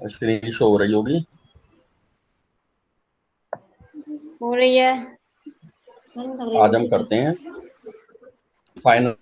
Screen show हो रही होगी। हो रही है। आज हम करते हैं फाइनल।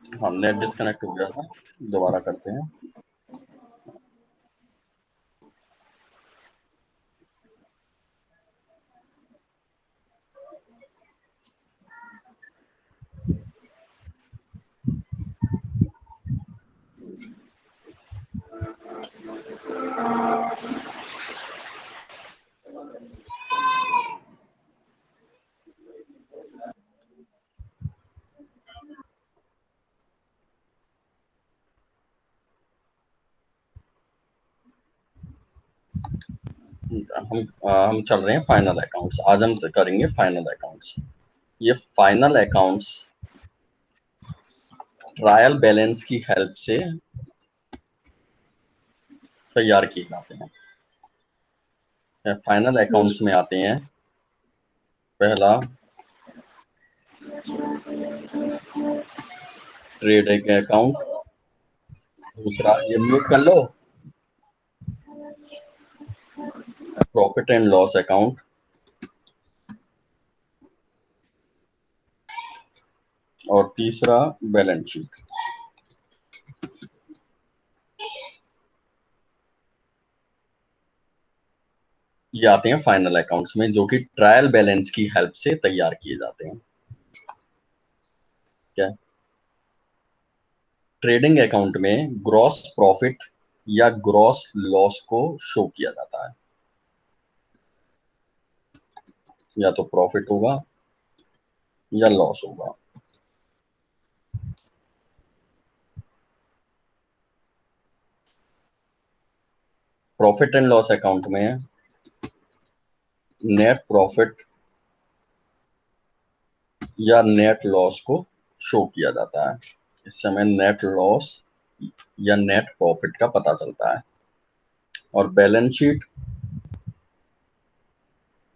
हाँ, नेट डिस्कनेक्ट हो गया था, दोबारा करते हैं। हम चल रहे हैं फाइनल अकाउंट्स। आज हम करेंगे फाइनल अकाउंट्स। ये फाइनल अकाउंट्स ट्रायल बैलेंस की हेल्प से तैयार किए जाते हैं। फाइनल अकाउंट्स में आते हैं पहला ट्रेडिंग अकाउंट, दूसरा ये म्यूट कर लो, प्रॉफिट एंड लॉस अकाउंट, और तीसरा बैलेंस शीट। ये आते हैं फाइनल अकाउंट्स में, जो कि ट्रायल बैलेंस की हेल्प से तैयार किए जाते हैं। क्या ट्रेडिंग अकाउंट में ग्रॉस प्रॉफिट या ग्रॉस लॉस को शो किया जाता है। या तो प्रॉफिट होगा या लॉस होगा। प्रॉफिट एंड लॉस अकाउंट में नेट प्रॉफिट या नेट लॉस को शो किया जाता है। इस समय नेट लॉस या नेट प्रॉफिट का पता चलता है। और बैलेंस शीट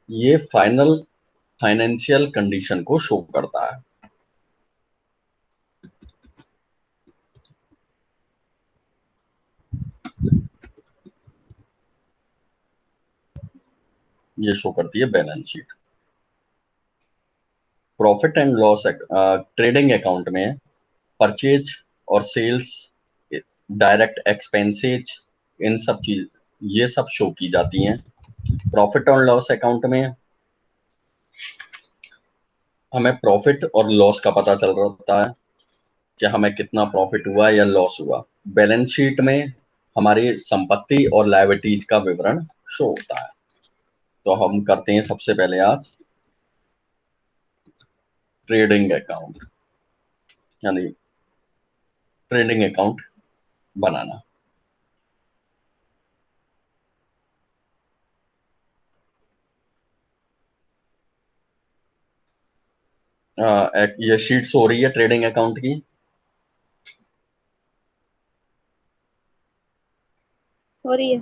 ये फाइनल फाइनेंशियल कंडीशन को शो करता है। ये शो करती है balance sheet. Profit and loss trading account में परचेज और सेल्स, डायरेक्ट एक्सपेंसेज, इन सब चीज ये सब शो की जाती हैं। प्रॉफिट और लॉस अकाउंट में हमें प्रॉफिट और लॉस का पता चल रहा होता है। कि हमें कितना प्रॉफिट हुआ या लॉस हुआ। बैलेंस शीट में हमारी संपत्ति और लायबिलिटीज का विवरण शो होता है। तो हम करते हैं सबसे पहले आज ट्रेडिंग अकाउंट, यानी ट्रेडिंग अकाउंट बनाना। ये शीट्स हो रही है ट्रेडिंग अकाउंट की। हो रही है।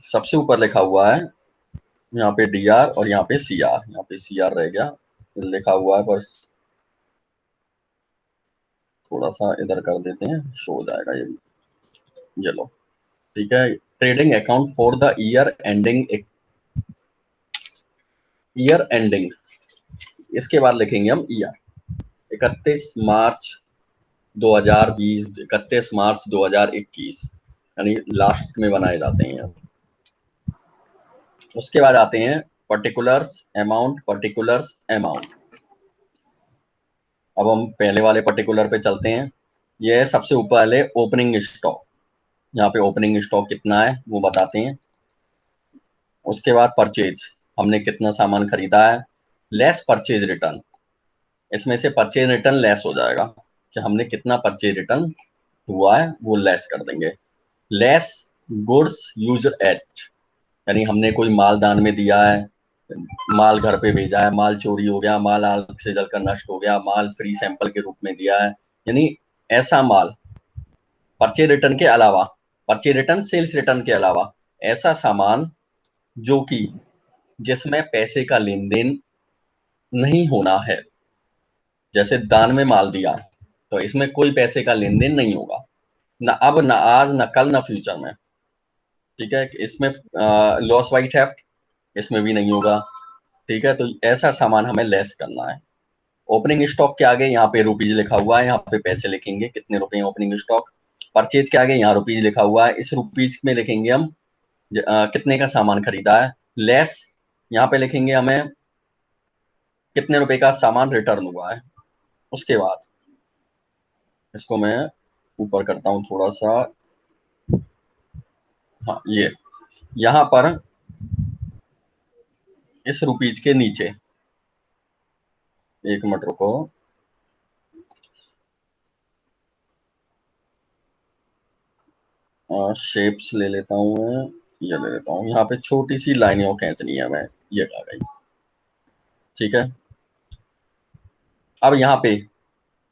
सबसे ऊपर लिखा हुआ है यहाँ पे डीआर और यहाँ पे सीआर, यहाँ पे सीआर रह गया लिखा हुआ है, पर थोड़ा सा इधर कर देते हैं, शो हो जाएगा ये लो, ठीक है। Trading account for the year ending, इसके बाद लिखेंगे हम ईयर 31 मार्च 2020, 31 मार्च 2021, यानी लास्ट में बनाए जाते हैं। उसके बाद आते हैं पर्टिकुलर्स अमाउंट। अब हम पहले वाले पर्टिकुलर पे चलते हैं। ये सबसे ऊपर वाले ओपनिंग स्टॉक, यहाँ पे ओपनिंग स्टॉक कितना है वो बताते हैं। उसके बाद परचेज, हमने कितना सामान खरीदा है, लेस परचेज रिटर्न, इसमें से परचेज रिटर्न लेस हो जाएगा कि हमने कितना परचेज रिटर्न हुआ है वो लेस कर देंगे। लेस गुड्स यूज्ड एट, यानी हमने कोई माल दान में दिया है, माल घर पे भेजा है, माल चोरी हो गया, माल आग से जलकर नष्ट हो गया, माल फ्री सैंपल के रूप में दिया है, यानी ऐसा माल परचेज रिटर्न के अलावा, परचेज रिटर्न सेल्स रिटर्न के अलावा ऐसा सामान जो कि जिसमें पैसे का लेन देन नहीं होना है, जैसे दान में माल दिया तो इसमें कोई पैसे का लेन देन नहीं होगा, ना अब ना आज ना कल ना फ्यूचर में, ठीक है। इसमें लॉस बाई थेफ्ट इसमें भी नहीं होगा, ठीक है। तो ऐसा सामान हमें लेस करना है। ओपनिंग स्टॉक के आगे यहाँ पे रुपीज लिखा हुआ है, यहाँ पे पैसे लिखेंगे कितने रुपए हैं ओपनिंग स्टॉक। परचेज के आगे यहाँ रुपीज लिखा हुआ है, इस रुपीज में लिखेंगे हम कितने का सामान खरीदा है। लेस यहाँ पे लिखेंगे हमें कितने रुपए का सामान रिटर्न हुआ है। उसके बाद इसको मैं ऊपर करता हूँ थोड़ा सा, हाँ ये यहाँ पर इस रुपीज के नीचे, एक मिनट रुको, शेप्स ले लेता हूँ मैं, ये ले लेता हूँ, यहाँ पे छोटी सी लाइनें खींचनी है मैं, ये आ गई, ठीक है। अब यहाँ पे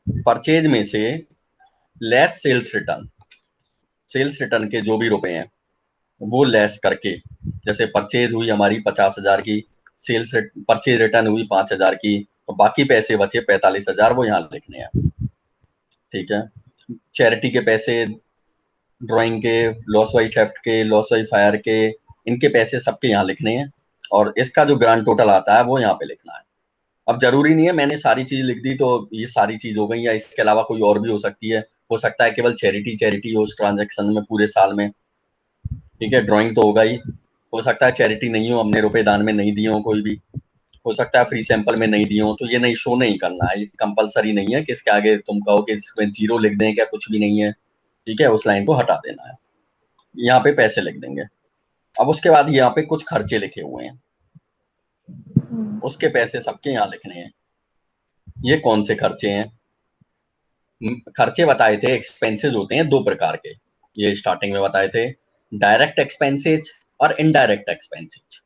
परचेज में से लेस सेल्स रिटर्न के जो भी रुपए हैं वो लेस करके, जैसे परचेज हुई हमारी 50,000 की, परचेज रिटर्न हुई 5,000 की, तो बाकी पैसे बचे 45,000, वो यहाँ लिखने हैं, ठीक है। चैरिटी के पैसे, ड्राइंग के, लॉस बाई थेफ्ट के, लॉस बाई फायर के, इनके पैसे सबके यहाँ लिखने हैं, और इसका जो ग्रांड टोटल आता है वो यहाँ पे लिखना है। अब जरूरी नहीं है मैंने सारी चीज लिख दी तो ये सारी चीज हो गई, या इसके अलावा कोई और भी हो सकती है। हो सकता है केवल चैरिटी हो उस ट्रांजेक्शन में पूरे साल में, ठीक है। ड्राइंग तो होगा ही, हो सकता है चैरिटी नहीं हो, हमने रुपए दान में नहीं दिए हो कोई भी, हो सकता है फ्री सैंपल में नहीं दिए हो, तो ये नहीं शो नहीं करना है, ये कंपलसरी नहीं है कि इसके आगे तुम कहो कि इसमें जीरो लिख दें क्या, कुछ भी नहीं है, ठीक है, उस लाइन को हटा देना है। यहाँ पे पैसे लिख देंगे। अब उसके बाद यहाँ पे कुछ खर्चे लिखे हुए हैं, उसके पैसे सबके यहाँ लिखने हैं। ये कौन से खर्चे हैं, खर्चे बताए थे, एक्सपेंसेस होते हैं दो प्रकार के, ये स्टार्टिंग में बताए थे, डायरेक्ट एक्सपेंसेज और इनडायरेक्ट एक्सपेंसेज।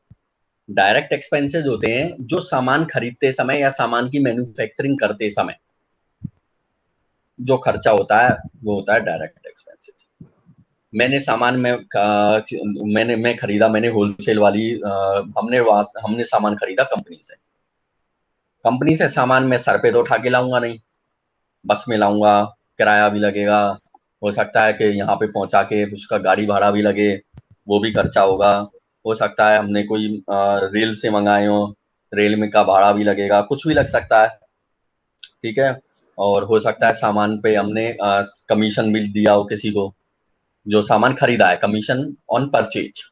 डायरेक्ट एक्सपेंसेज होते हैं जो सामान खरीदते समय या सामान की मैन्युफैक्चरिंग करते समय जो खर्चा होता है वो होता है डायरेक्ट एक्सपेंसेज। मैं खरीदा, मैंने होलसेल वाली, हमने सामान खरीदा कंपनी से सामान मैं सर पे तो उठा के लाऊंगा नहीं, बस में लाऊंगा, किराया भी लगेगा, हो सकता है कि यहाँ पे पहुंचा के उसका गाड़ी भाड़ा भी लगे, वो भी खर्चा होगा। हो सकता है हमने कोई रेल से मंगाए हो, रेल में का भाड़ा भी लगेगा, कुछ भी लग सकता है, ठीक है। और हो सकता है सामान पे हमने कमीशन भी दिया हो किसी को, जो सामान खरीदा है, कमीशन ऑन परचेज,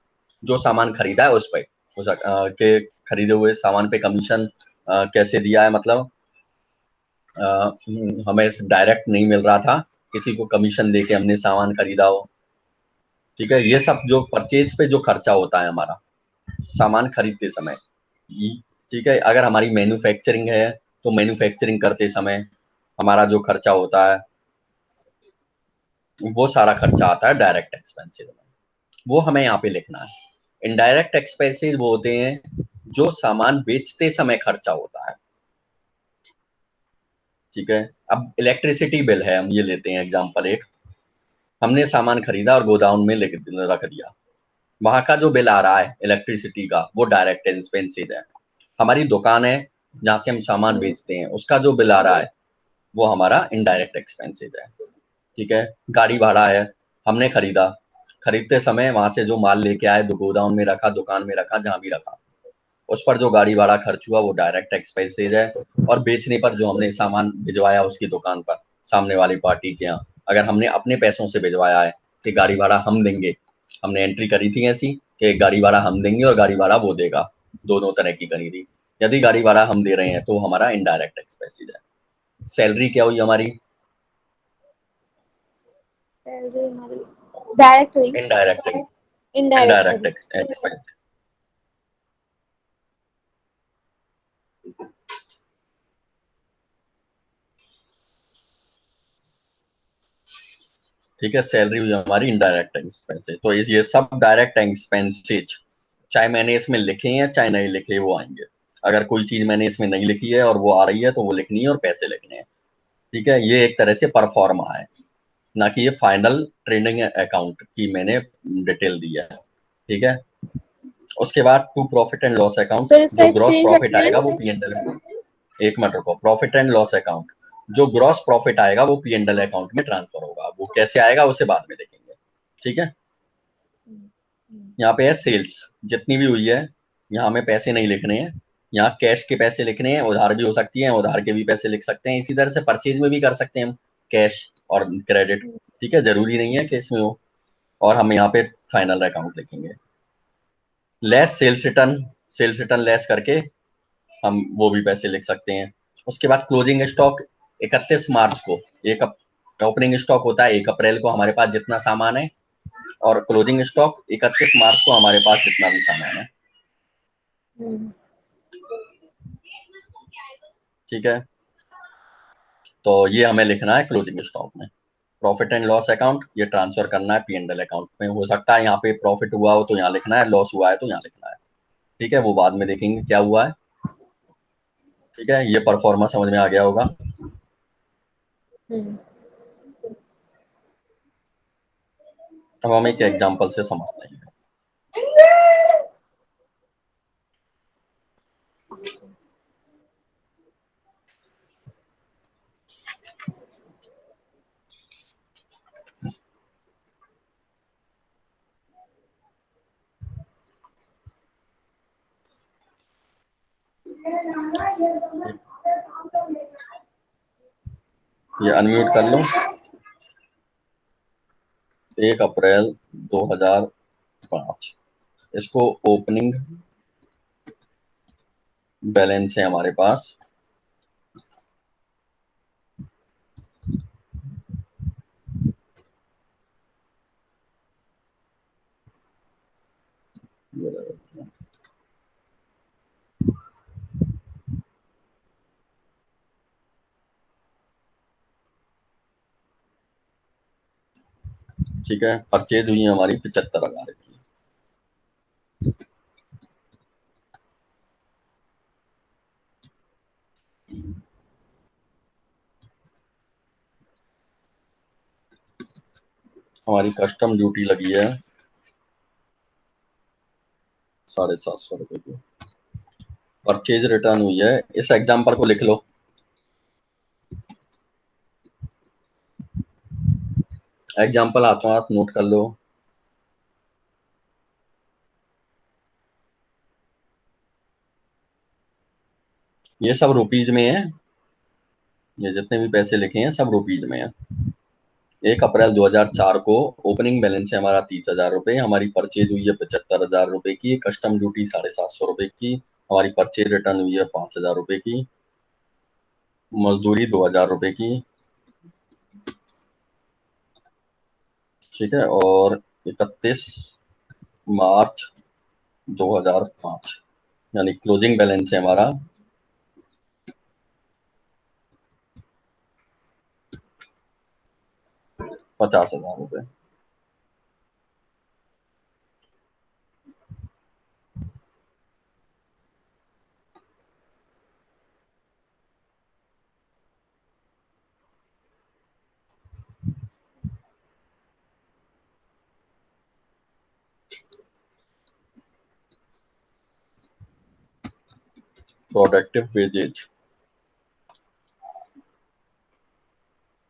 जो सामान खरीदा है उस पे के खरीदे हुए सामान पे कमीशन कैसे दिया है, मतलब हमें डायरेक्ट नहीं मिल रहा था, किसी को कमीशन देके हमने सामान खरीदा हो, ठीक है? ये सब जो परचेज पे जो खर्चा होता है हमारा, सामान खरीदते समय, ठीक है? अगर हमारी मैन्युफैक्चरिंग है, तो मैन्युफैक्चरिंग करते समय हमारा जो खर्चा होता है, वो सारा खर्चा आता है डायरेक्ट एक्सपेंसेस में, वो हमें यहाँ पे लिखना है। इनडायरेक्ट एक्सपेंसेस वो होते हैं जो सामान बेचते समय खर्चा होता है, ठीक है? अब इलेक्ट्रिसिटी बिल है, हम ये लेते हैं एग्जांपल एक, हमने सामान खरीदा और गोदाम में रख दिया, वहां का जो बिल आ रहा है इलेक्ट्रिसिटी का, वो डायरेक्ट एक्सपेंसेस है। हमारी दुकान है जहां से हम सामान बेचते हैं, उसका जो बिल आ रहा है वो हमारा इनडायरेक्ट एक्सपेंसेस है, ठीक है? गाड़ी भाड़ा है, हमने खरीदा, खरीदते समय वहां से जो माल लेके आए, गोदाम में रखा, दुकान में रखा, जहां भी रखा, उस पर जो गाड़ी भाड़ा खर्च हुआ वो डायरेक्ट एक्सपेंसेस है। और बेचने पर जो हमने सामान भिजवाया उसकी दुकान पर, सामने वाली पार्टी के यहाँ, अगर हमने अपने पैसों से भिजवाया है कि गाड़ी भाड़ा हम देंगे, हमने एंट्री करी थी ऐसी कि गाड़ी भाड़ा हम देंगे और गाड़ी भाड़ा वो देगा, दोनों तरह की करी थी। यदि गाड़ी भाड़ा हम दे रहे हैं तो हमारा इनडायरेक्ट एक्सपेंसेस है। सैलरी क्या हुई हमारी? सैलरी हमारी डायरेक्ट हुई, indirect, indirect indirect sorry. Expense, ठीक है? सैलरी हुई हमारी इनडायरेक्ट एक्सपेंसेस। तो ये सब डायरेक्ट एक्सपेंसेस, चाहे मैंने इसमें लिखे हैं चाहे नहीं लिखे, वो आएंगे। अगर कोई चीज मैंने इसमें नहीं लिखी है और वो आ रही है तो वो लिखनी है और पैसे लिखने हैं, ठीक है? ये एक तरह से परफॉर्मा है, ना कि ये फाइनल ट्रेडिंग अकाउंट की मैंने डिटेल दी है, ठीक है? उसके बाद to profit and loss account, फिर जो इसका ग्रॉस स्क्रीनशॉट प्रॉफिट लें। आएगा वो P&L, एक मिनट रुको, प्रॉफिट एंड लॉस अकाउंट, जो ग्रॉस प्रॉफिट आएगा वो P&L अकाउंट में ट्रांसफर होगा, वो कैसे आएगा उसे बाद में देखेंगे, ठीक है? यहाँ पे है सेल्स, जितनी भी हुई है, यहाँ हमें पैसे नहीं लिखने हैं, यहाँ कैश के पैसे लिखने हैं, उधार भी हो सकती है, उधार के भी पैसे लिख सकते हैं, इसी तरह से परचेज में भी कर सकते हैं हम, कैश और क्रेडिट, ठीक है? जरूरी नहीं है कि इसमें हो। और हम यहाँ पे फाइनल अकाउंट लिखेंगे, less sales return, sales return less करके हम वो भी पैसे लिख सकते हैं। उसके बाद क्लोजिंग स्टॉक 31 मार्च को, एक ओपनिंग स्टॉक होता है 1 अप्रैल को हमारे पास जितना सामान है, और क्लोजिंग स्टॉक 31 मार्च को हमारे पास जितना भी सामान है, ठीक है? तो ये हमें लिखना है क्लोजिंग स्टॉक में। प्रॉफिट एंड लॉस अकाउंट ये ट्रांसफर करना है P&L अकाउंट में, हो सकता है यहाँ पे प्रॉफिट हुआ हो तो यहाँ लिखना है, लॉस हुआ है तो यहाँ लिखना है, ठीक है? वो बाद में देखेंगे क्या हुआ है, ठीक है? ये परफॉर्मा समझ में आ गया होगा। अब हम एक एग्जांपल से समझते हैं। ये अनम्यूट कर लो। 1 अप्रैल 2005, इसको ओपनिंग बैलेंस है हमारे पास, ठीक है? परचेज हुई है हमारी 75,000 की, हमारी कस्टम ड्यूटी लगी है 750 रुपए की, परचेज रिटर्न हुई है, इस एग्जांपल को लिख लो, एग्जांपल हाथों हाथ नोट कर लो। ये सब रुपीज में है, ये जितने भी पैसे लिखे हैं सब रुपीज में है। 1 अप्रैल 2004 को ओपनिंग बैलेंस है हमारा 30,000 रुपए, हमारी परचेज हुई है 75,000 रुपए की, कस्टम ड्यूटी 750 रुपए की, हमारी परचेज रिटर्न हुई है 5,000 रुपए की, मजदूरी 2000 रुपए की, ठीक है। और 31 मार्च 2005, यानी क्लोजिंग बैलेंस है हमारा 50,000 रुपए। प्रोडक्टिव वेजेज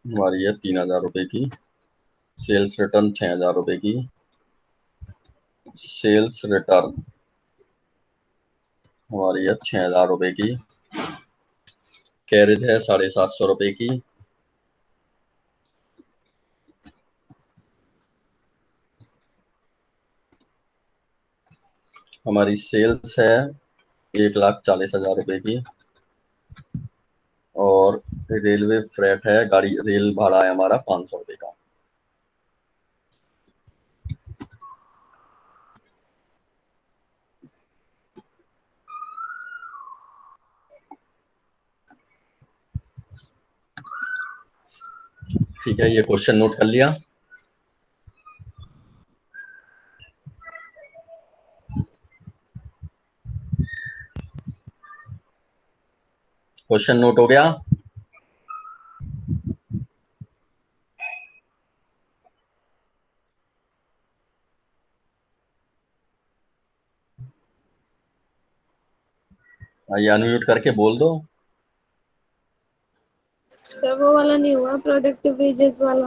हमारी है 3000 रुपए की। सेल्स रिटर्न 6000 रुपए की। सेल्स रिटर्न हमारी है 6000 रुपए की। कैरेज है 750 रुपए की। हमारी सेल्स है 1,40,000 रुपए की। और रेलवे फ्रेट है, गाड़ी रेल भाड़ा है हमारा 500 रुपए का। ठीक है, ये क्वेश्चन नोट कर लिया। क्वेश्चन नोट हो गया। ये अनम्यूट करके बोल दो। सर वो वाला नहीं हुआ, प्रोडक्टिव वेजेस वाला।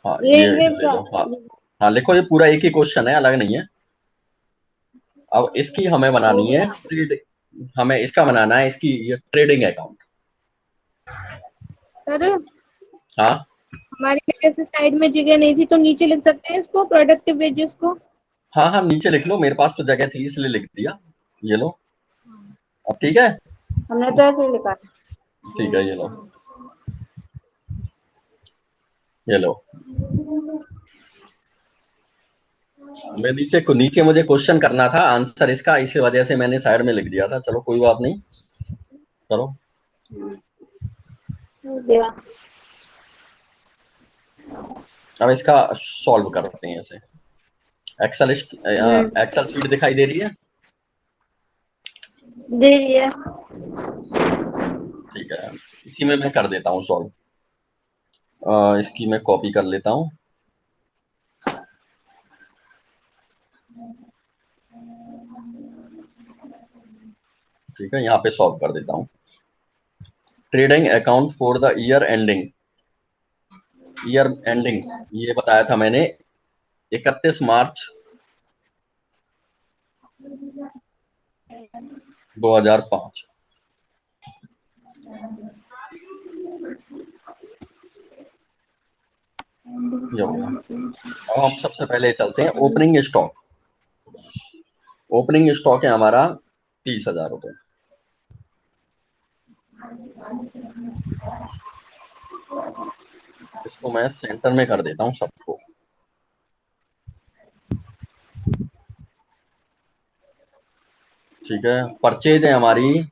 हाँ, ये रेलवे ले लो। हाँ हाँ, लिखो, ये पूरा एक ही क्वेश्चन है, अलग नहीं है। अब इसकी हमें हो बनानी है गया ट्रेड, हमें इसका बनाना है, इसकी ये ट्रेडिंग अकाउंट। सर। हाँ हमारी जैसे साइड में जगह नहीं थी तो नीचे लिख सकते हैं इसको, प्रोडक्टिव वेजेस को। हाँ हाँ, नीचे लिख लो, मेरे पास तो जगह थी इसलिए लिख दिया। ये लो, अब ठीक है। हमने तो ऐसे ही लिखा ठीक है, ये लो, ये लो। मैं नीचे मुझे क्वेश्चन करना था, आंसर इसका, इसी वजह से मैंने साइड में लिख दिया था। चलो कोई बात नहीं, चलो। हो गया। अब इसका सॉल्व करते हैं इसे। एक्सेल हम्म, एक्सेल शीट दिखाई दे रही है? दे रही है। ठीक है, इसी में मैं कर देता हूँ सॉल्व। इसकी मैं कॉपी कर लेता हूँ। ठीक है, यहाँ पे सॉल्व कर देता हूँ। Trading account for the year ending, year ending ये बताया था मैंने, 31 मार्च 2005। ये हो गया। अब हम सबसे पहले चलते हैं ओपनिंग स्टॉक। ओपनिंग स्टॉक है हमारा 30,000 रुपए। इसको मैं सेंटर में कर देता हूँ सबको। ठीक है, परचेज है हमारी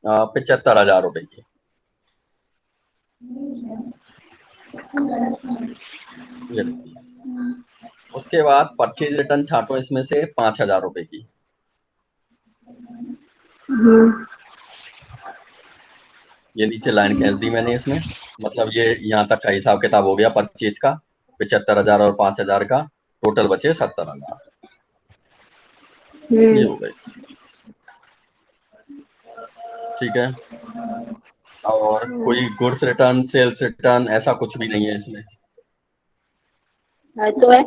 75,000 रुपए की। ये देखिए, उसके बाद परचेज रिटर्न छांटो इसमें से 5,000 रुपए की। ये नीचे लाइन खींच दी मैंने इसमें, मतलब ये यहाँ तक का हिसाब किताब हो गया परचेज का। 75,000 और 5,000 का टोटल बचे 70,000। ये हो गई। ठीक है, और कोई गुड्स रिटर्न, सेल्स रिटर्न ऐसा कुछ भी नहीं है इसमें। तो है।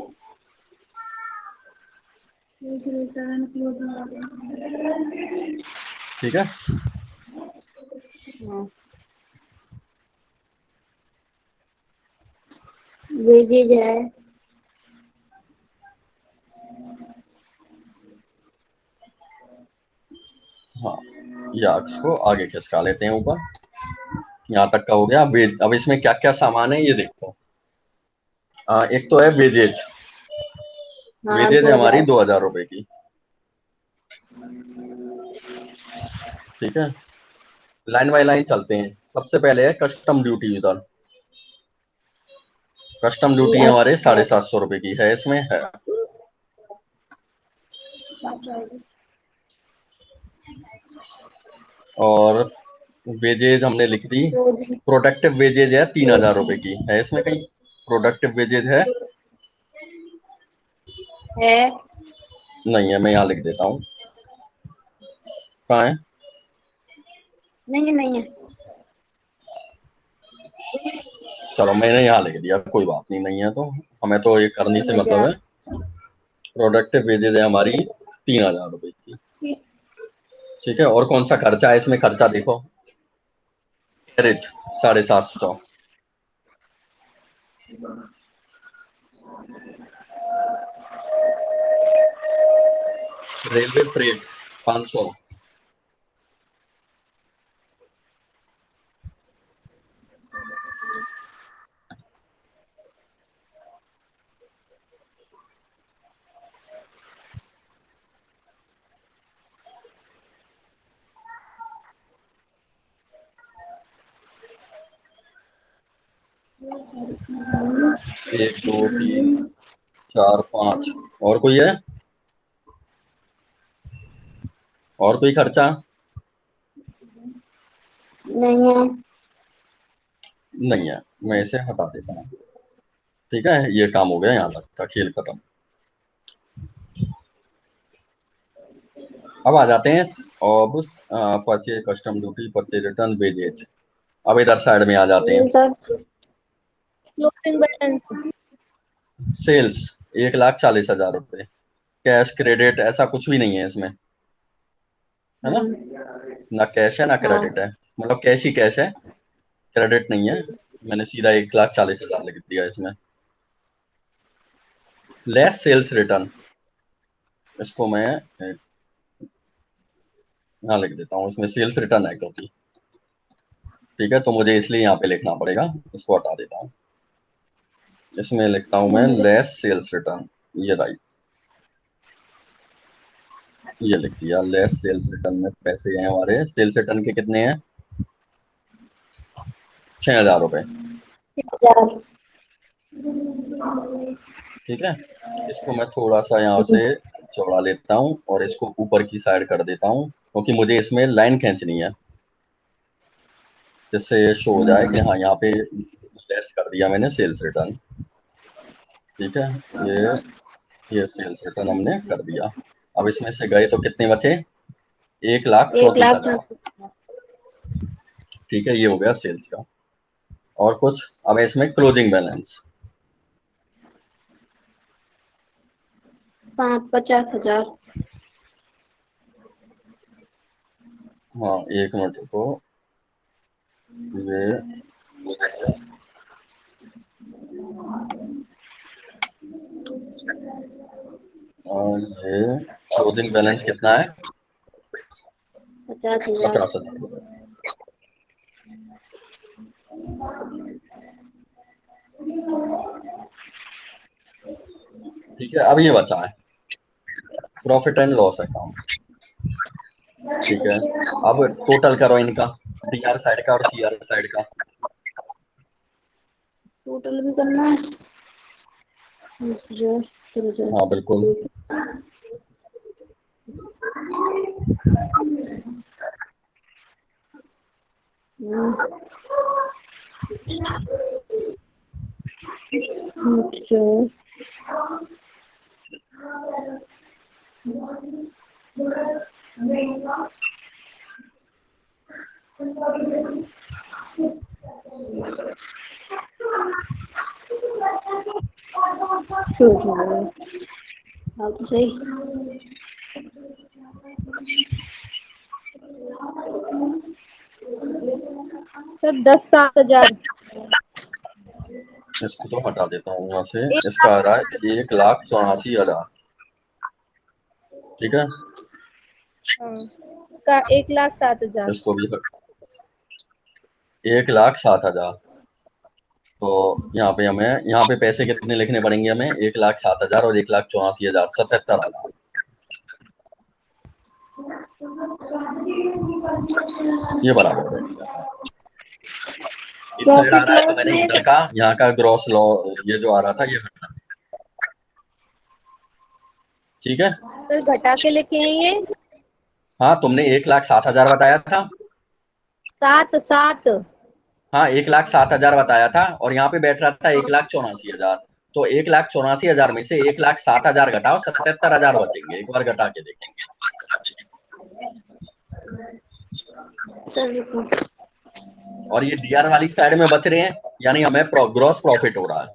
ठीक है, वेजेज है। हाँ, या इसको आगे खिसका लेते हैं ऊपर। यहाँ तक का हो गया। अब इसमें क्या क्या सामान है ये देखो। एक तो है वेजेज। हाँ वेजेज है हमारी 2000। 2,000 रुपए की। ठीक है, लाइन बाय लाइन चलते हैं। सबसे पहले है कस्टम ड्यूटी। उधर कस्टम ड्यूटी हमारे अच्छा। 750 रुपए की है, इसमें है। और वेजेज हमने लिख दी। प्रोडक्टिव वेजेज है 3,000 रुपए की, है इसमें कहीं प्रोडक्टिव वेजेज है? है। नहीं है, मैं यहाँ लिख देता हूँ। कहाँ है? नहीं है, नहीं है। चलो मैंने यहाँ लिख दिया, कोई बात नहीं, नहीं है तो हमें तो ये करनी से मतलब है। प्रोडक्टिव वेजेज है हमारी 3,000 रुपए की। ठीक है, और कौन सा खर्चा है इसमें? खर्चा देखो, कैरेज 750। Railway freight 500। एक दो तीन चार पाँच। और कोई है? और कोई खर्चा? नहीं है। नहीं है, मैं इसे हटा देता हूँ। ठीक है, ये काम हो गया, यहाँ तक का खेल खत्म। अब आ जाते हैं अब purchase custom duty, purchase return, wages. अब इधर साइड में आ जाते हैं। Sir closing balance. सेल्स 1,40,000 रुपए। कैश क्रेडिट ऐसा कुछ भी नहीं है इसमें, है ना? ना कैश है ना हाँ। क्रेडिट है, मतलब कैश ही कैश है, क्रेडिट नहीं है। मैंने सीधा 1,40,000 लिख दिया इसमें। लेस सेल्स रिटर्न, इसको मैं यहाँ लिख देता हूँ, इसमें सेल्स रिटर्न है क्योंकि। ठीक है, तो मुझे इसलिए यहाँ पे लिखना पड़ेगा, इसको हटा देता हूँ। इसमें लिखता हूँ मैं लेस सेल्स रिटर्न। ये राइट, ये लिख दिया। लेस सेल्स रिटर्न में पैसे हैं हमारे, सेल्स रिटर्न के कितने हैं? 6,000 रुपए। 1000। ठीक है, इसको मैं थोड़ा सा यहाँ से चौड़ा लेता हूँ और इसको ऊपर की साइड कर देता हूँ, क्योंकि मुझे इसमें लाइन खींचनी है, जिससे ये शो हो जाए कि हाँ यहाँ पे लेस कर दिया मैंने सेल्स रिटर्न। ठीक है, ये सेल्स रिटर्न हमने कर दिया। अब इसमें से गए तो कितने बचे? 1,34,000। 1,34,000। ठीक है, ये हो गया सेल्स का। और कुछ? अब इसमें क्लोजिंग बैलेंस। 50,000। हाँ, एक मिनट रुको। ये ये क्लोजिंग बैलेंस कितना है? 50,000। 50,000 रुपए। ठीक है, अब ये बचा है प्रॉफिट एंड लॉस अकाउंट। ठीक है, अब टोटल करो इनका, डीआर साइड का और सीआर साइड का। टोटल भी करना है। जो जो हाँ बिल्कुल। जो हाँ तो सही। सर 10,000-7,000। इसको तो हटा देता हूँ यहाँ से। एक इसका आ लाख रहा है 1,84,000। ठीक है, हाँ, इसका 1,07,000। इसको भी 1,07,000। तो यहाँ पे पैसे कितने लिखने पड़ेंगे हमें? 1,07,000 और 1,84,000, 77,000। ये बराबर हो जाएगा। इस साइड आ प्रॉफिट रहा है तो लॉस मैंने में इधर का यहाँ का ग्रॉस लॉ ये जो आ रहा था ये हटा। ठीक है, सर घटा के लिखे हैं ये। हाँ तुमने 1,07,000 बताया था। 7 हाँ 1,07,000 बताया था और यहाँ पे बैठ रहा था 1,84,000। तो 1,84,000 में से 1,07,000 घटाओ, 77,000 बचेंगे। एक बार घटा के देखो। और ये डीआर वाली साइड में बच रहे हैं, यानी हमें ग्रॉस प्रॉफिट हो रहा है।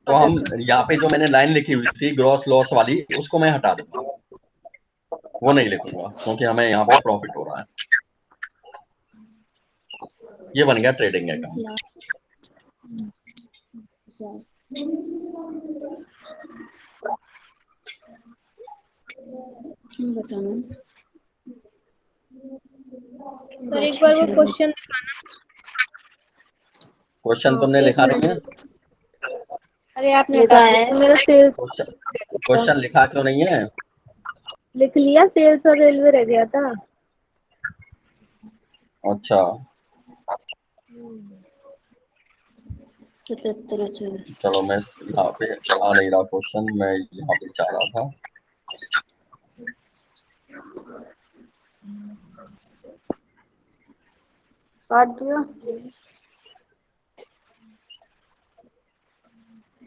तो हम यहाँ पे जो मैंने लाइन लिखी हुई थी ग्रॉस लॉस वाली, उसको मैं हटा दूंगा, वो नहीं लिखूंगा क्योंकि हमें यहाँ पे प्रॉफिट हो रहा है। ये बन गया ट्रेडिंग अकाउंट। सर एक बार वो क्वेश्चन दिखाना। क्वेश्चन तुमने एक लिखा नहीं है? मिनट। अरे आपने हटा दिया तो मेरा सेल्स क्वेश्चन लिखा क्यों नहीं है? लिख लिया, सेल्स और रेलवे रह गया था। अच्छा, 77। चलो मैं यहाँ पे आ नहीं रहा क्वेश्चन, मैं यहाँ पे चाह रहा था। काट दिया।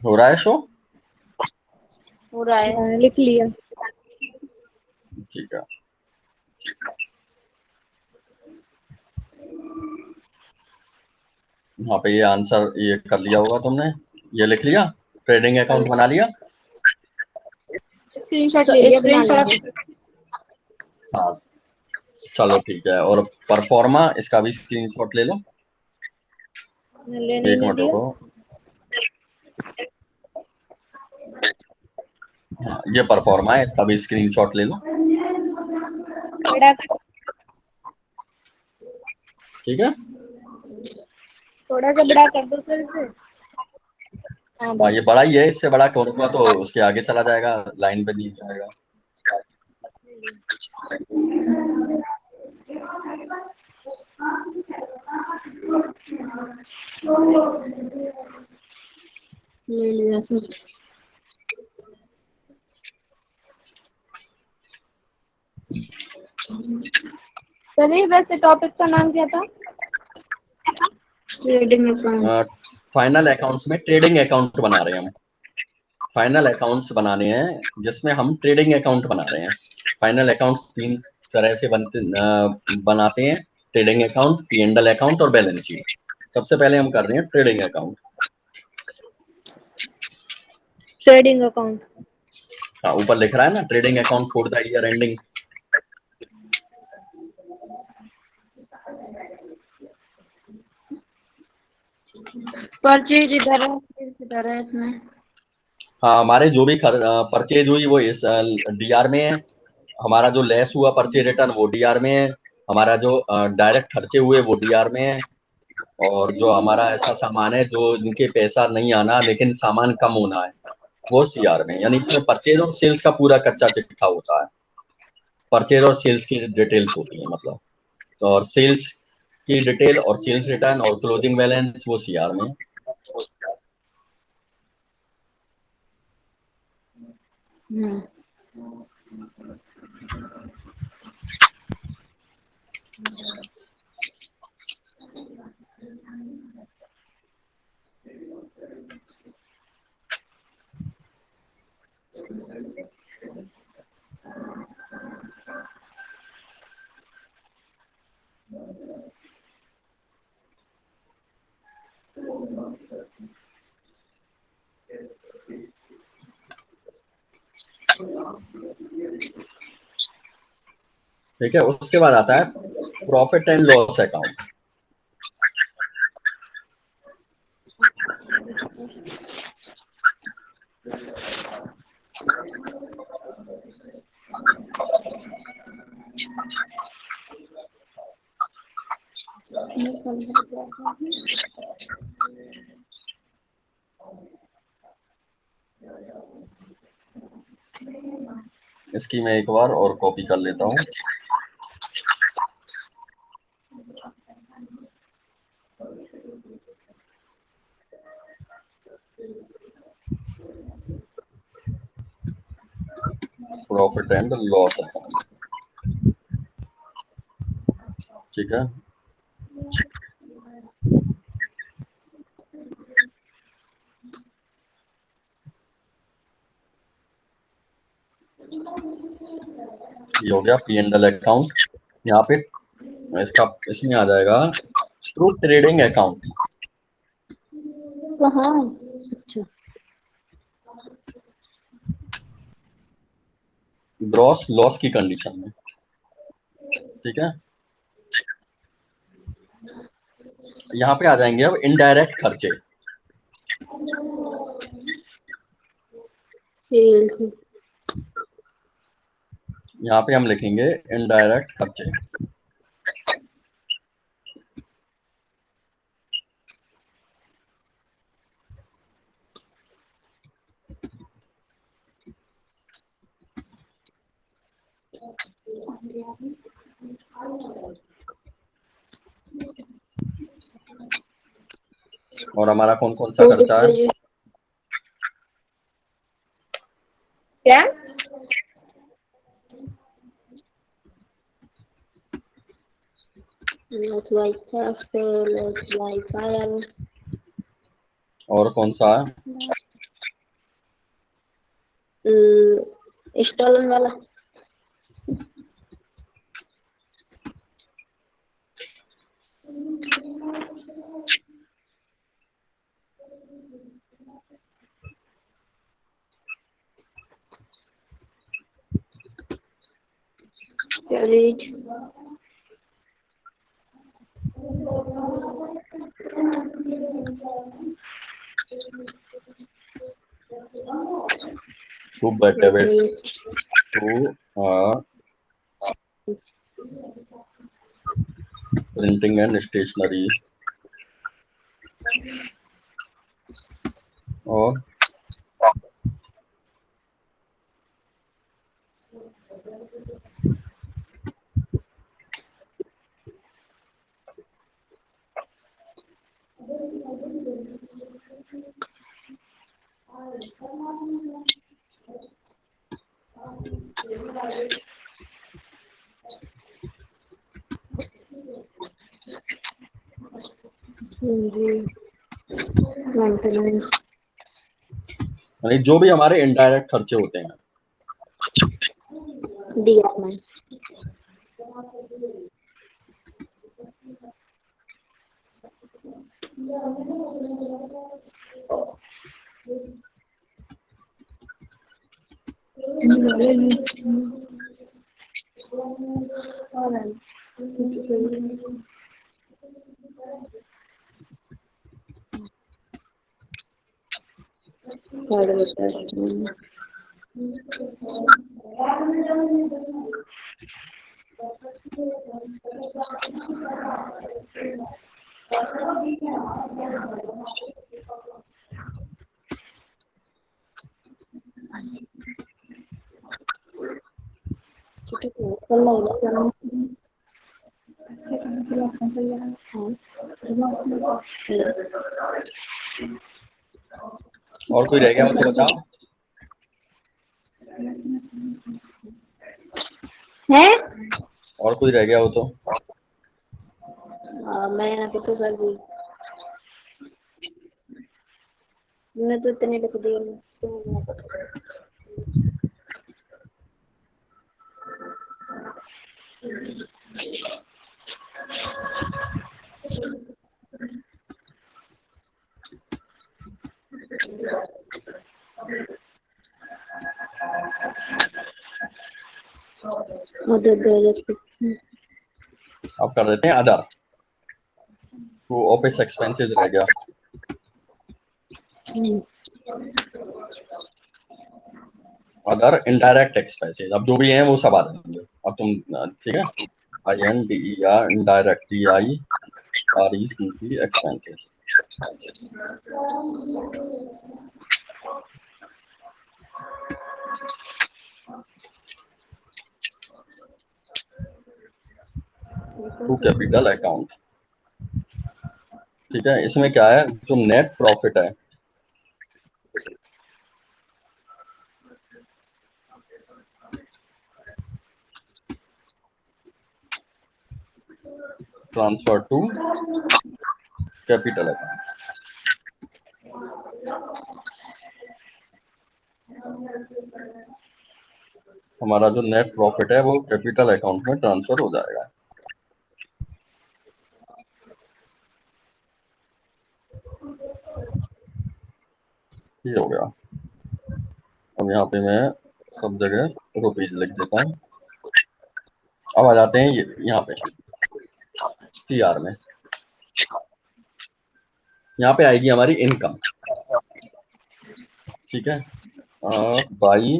हो रहा है शो? हो रहा है, लिख लिया। ठीक है, यहाँ पे ये आंसर ये कर लिया होगा तुमने, ये लिख लिया, ट्रेडिंग अकाउंट बना लिया। स्क्रीनशॉट ले लिया, बना लेंगे। हाँ चलो ठीक है, और परफॉर्मा इसका भी स्क्रीनशॉट ले लो। लेने एक नहीं मिनट दिया। रुको। हाँ ये परफॉर्मा है, इसका भी स्क्रीनशॉट ले लो। बड़ा कर, ठीक है, थोड़ा सा बड़ा कर दो सर इसे। हाँ हाँ बस। ये बड़ा ही है, इससे बड़ा करूंगा तो उसके आगे चला जाएगा, लाइन पे नहीं जाएगा। ले लिया सर। चलिए, वैसे टॉपिक का नाम क्या था? Trading account. फाइनल अकाउंट्स में ट्रेडिंग अकाउंट बना रहे हैं हम। फाइनल अकाउंट्स बनाने हैं जिसमें हम ट्रेडिंग अकाउंट बना रहे हैं। फाइनल अकाउंट्स 3 तरह से बनाते हैं, ट्रेडिंग अकाउंट, P&L अकाउंट और बैलेंस शीट। सबसे पहले हम कर रहे हैं ट्रेडिंग अकाउंट। Trading account. हाँ ऊपर लिख रहा है ना, trading account for the year ending. Purchase इधर है, सेल्स इधर है इसमें। हाँ हमारे जो भी परचेज हुई वो इस डीआर में है। हमारा जो लेस हुआ परचेज रिटर्न वो डीआर में है। हमारा जो डायरेक्ट खर्चे हुए वो डीआर में है। और जो हमारा ऐसा सामान है जो जिनके पैसा नहीं आना लेकिन सामान कम होना है वो सीआर में। यानी इसमें परचेज और सेल्स का पूरा कच्चा चिट्ठा होता है। परचेज और सेल्स की डिटेल्स होती है मतलब, और सेल्स की डिटेल और सेल्स रिटर्न और क्लोजिंग बैलेंस वो सीआर में। ठीक है, उसके बाद आता है प्रॉफिट एंड लॉस अकाउंट। इसकी मैं एक बार और कॉपी कर लेता हूँ। प्रॉफिट एंड लॉस अकाउंट, ठीक है। ये हो गया P&L अकाउंट। यहाँ पे इसमें आ जाएगा ट्रू ट्रेडिंग अकाउंट। अच्छा, ग्रॉस लॉस की कंडीशन में, ठीक है। यहाँ पे आ जाएंगे अब इनडायरेक्ट खर्चे। यहाँ पे हम लिखेंगे इनडायरेक्ट खर्चे। और हमारा कौन कौन सा खर्चा है? क्या? और कौन सा है? स्टॉलन वाला। To debits to printing and stationery और यानी जो भी हमारे इनडायरेक्ट खर्चे होते हैं। और कोई रह गया हो तो बताओ। है? और कोई रह गया हो तो। मैं यहाँ पे तो कर दी, मैं तो इतने लिख दिए। अब कर देते हैं अदर। तो ऑफिस एक्सपेंसेस रह गया। अदर इनडायरेक्ट एक्सपेंसेस, अब जो भी हैं वो सब आ जाएंगे। अब तुम ठीक है, INDER indirect DI RECP expenses. To capital account. ठीक है, इसमें क्या है, जो नेट प्रॉफिट है ट्रांसफर टू कैपिटल अकाउंट। हमारा जो नेट प्रॉफिट है वो कैपिटल अकाउंट में ट्रांसफर हो जाएगा। ये हो गया। अब यहाँ पे मैं सब जगह रुपीज लिख देता हूँ। अब आ जाते हैं यहाँ पे CR में। यहाँ पे आएगी हमारी इनकम। ठीक है, बाई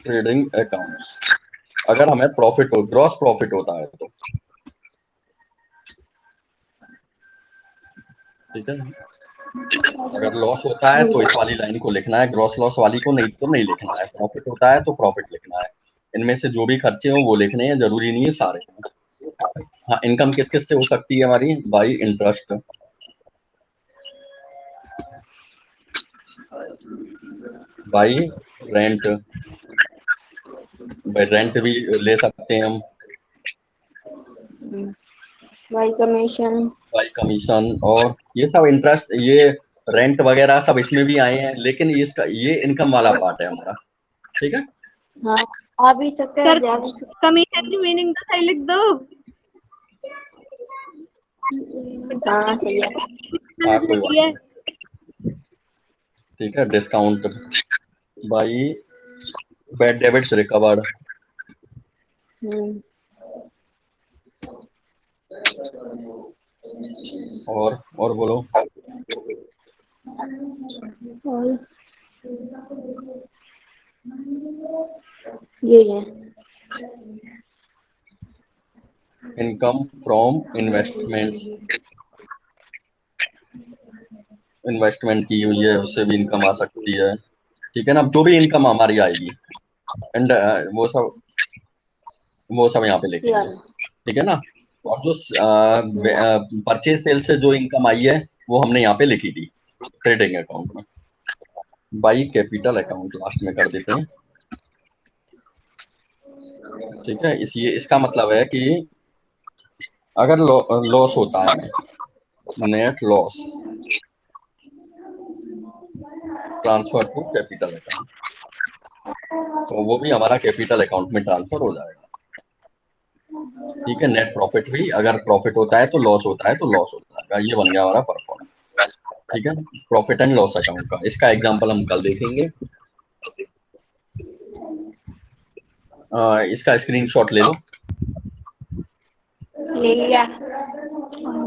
ट्रेडिंग अकाउंट। अगर हमें प्रॉफिट हो, ग्रॉस प्रॉफिट होता है तो, ठीक है। अगर लॉस होता है तो इस वाली लाइन को लिखना है, ग्रॉस लॉस वाली को नहीं तो नहीं लिखना है। प्रॉफिट होता है तो प्रॉफिट लिखना है। इनमें से जो भी खर्चे हो वो लिखने हैं, जरूरी नहीं है सारे। हाँ, इनकम किस किस से हो सकती है हमारी, by interest, by rent, by rent भी ले सकते हैं हम, बाई कमीशन, बाई कमीशन। और ये सब इंटरेस्ट, ये रेंट वगैरह सब इसमें भी आए हैं, लेकिन इसका ये इनकम वाला पार्ट है हमारा। ठीक है, हाँ आ भी सकते हैं, जा भी सकते। कमीशन की मीनिंग तो सही लिख दो। हाँ सही है। हाँ कोई बात नहीं। ठीक है, discount by bad debits recovered. और बोलो। ये है इनकम फ्रॉम इन्वेस्टमेंट्स, इन्वेस्टमेंट की हुई है उससे भी इनकम आ सकती है। ठीक है ना, जो भी इनकम हमारी आएगी एंड वो सब यहाँ पे लिखेंगे। ठीक है ना। और जो परचेज सेल से जो इनकम आई है वो हमने यहाँ पे लिखी थी ट्रेडिंग अकाउंट में। बाई कैपिटल अकाउंट लास्ट में कर देते हैं। ठीक है, इसका मतलब है कि अगर लॉस होता है हमें, net loss transfer to capital account, तो वो भी हमारा कैपिटल अकाउंट में ट्रांसफर हो जाएगा। ठीक है, नेट प्रॉफिट भी, अगर प्रॉफिट होता है तो लॉस होता है तो लॉस हो जाएगा। ये बन गया हमारा परफॉर्मेंस। ठीक है, प्रॉफिट एंड लॉस अकाउंट का इसका एग्जांपल हम कल देखेंगे। इसका स्क्रीनशॉट ले लो। ले लिया।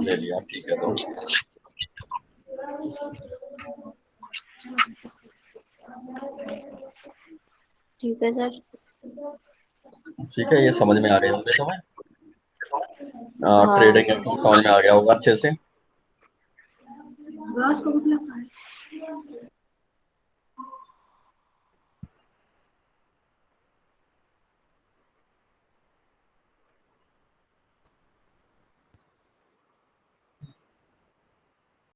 ले लिया, ठीक है। तो ठीक है सर। ठीक है, ये समझ में आ गए होंगे तुम्हें। हाँ। ट्रेडिंग अकाउंट समझ में आ गया होगा अच्छे से।